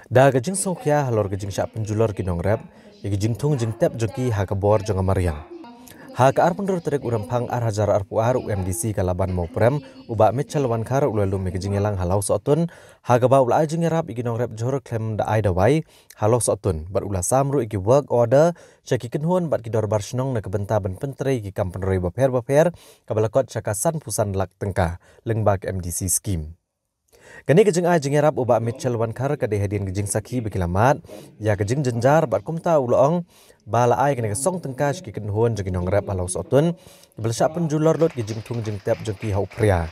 Da gajing songkya halor gajing syak penjulor kinong rep, ya gajing tung jing tep joki ha kabor jong amariang. Ha ka ar pendur terek uram pang ar hajar ar puar UMDC kalaban mau prem, uba mitchell wan kar ulelu me gajing elang halau sotun, ha gaba ula ajing erap iginong rep johor klem da ai dawai, halau sotun, bat ula samru iki work order, ceki kenhuan bat kidor bar shnong na kebenta ben pentre iki kampenroi baper, kabalakot cakasan pusan lak tengka, lengbak MDC scheme. Kani gejing ai jing erap uba Mitchell wan kar kade hadian gejing saki bekilamat ya gejing jenjar bat kumta uloong bala ai kene song tengka shki kenhuan jeng nong rap halau sotun belsa penjulor lot gejing tung jeng tep jengki hau pria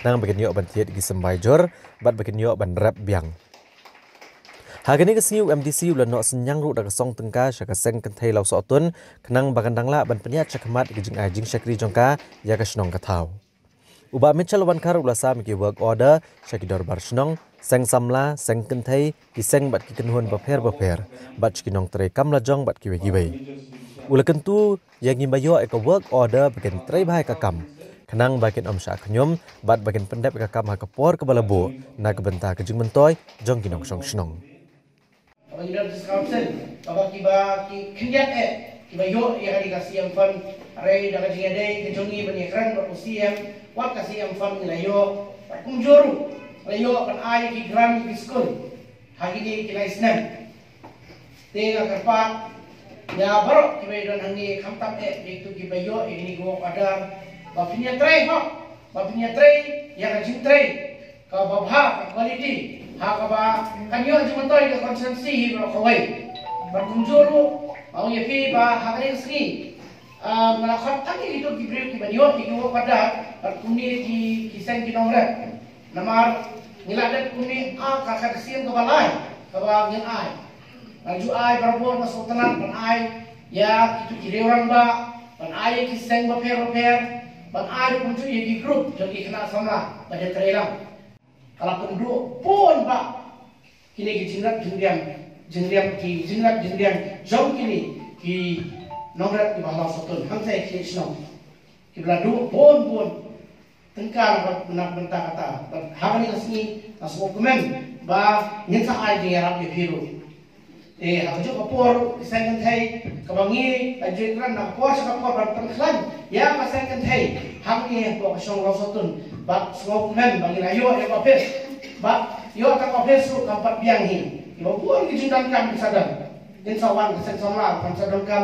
nang bagian yo ban tiet gi sembai jor bat bagian yo ban rap biang hagani kesni UMDC ulan no senyang ru da song tengka shaka seng kenthai lau sotun kenang bagandang la ban peniat chakmat gejing ai jing shakri jongka ya kasnong kathau Uba Mitchell wan kar ulasa miki work order syakidor bar shnong seng samla seng kenthai ki seng bat ki kenhuan baper bat chkinong tre kamla jong bat ki wei ula kentu yang ngimbayo eka work order bagian tre bahai kakam kenang bagian om syak nyom bat bagian pendep kakam ha kapor ke balabo na kebenta kejing mentoy jong kinong song shnong Kibayo ya kali kasih yang fun arai dah kasih ada kejongi banyakran berusia yang wat kasih yang fun layo kunjuru layo kan ai ki gram ki school hari ni kila isnan tengah kerpat ya baru kibayo dan hangi kamtam itu kibayo ini gua ada bapinya tray ya kasih tray ka babha quality ha ka ba kanyo jumontoy ka konsensi ro kawai berkunjuru mau ya fi ba hari ini melakukan tadi itu diberi kibanyo itu pada kuni ki sen kinongre namar niladat kuni a kakak siang kebalai kebang yang ai maju ai berbor kesultanan pan ai ya itu kiri orang ba pan ai ki sen baper pan ai kuncu ya di grup jadi kena sama pada terelang kalau penduduk pun ba kini ki jengriam jauh kini ki nongrat di bawah sotun hamsai ki shnong ki bladu bon tengkar nak benta kata hari ini asmo komen ba nyata ai di arab di biru hajo kapor kisan thai kabangi ajikran na por sa kapor bertengklan ya kasan thai hamni ko song sotun ba smo komen bagi ayo e kapes ba yo ta kapes su kampat biang hi ibu pun kijindan kam sadar din sawan sen somla kan sadar kam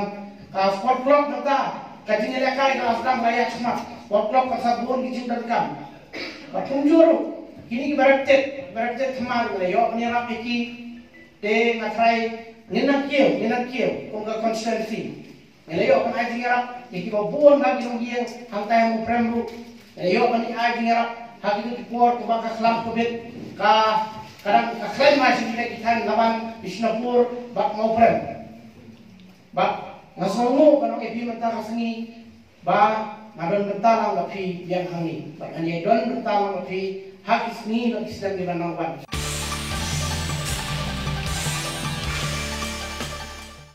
ka sport club nata kajing lekai ka asdam layak semua sport club ka sabun kijindan kam patunjuru kini beraktet kemar yo ni rapiki de ngatrai nyenak kieu kung ka consistency yo kan ajing rap iki babon bagi nong gieng hantai mo premru yo kan ajing rap hagi ki por ko baka khlam ko bit ka kadang kaklaim masih kita lawan Bisnapur bak mau prem bak ngasomu kanong epi mentang sengi ba ngadon bentalang lapi yang hangi bak hanya don bentalang lapi hak isni lo islam di banang ban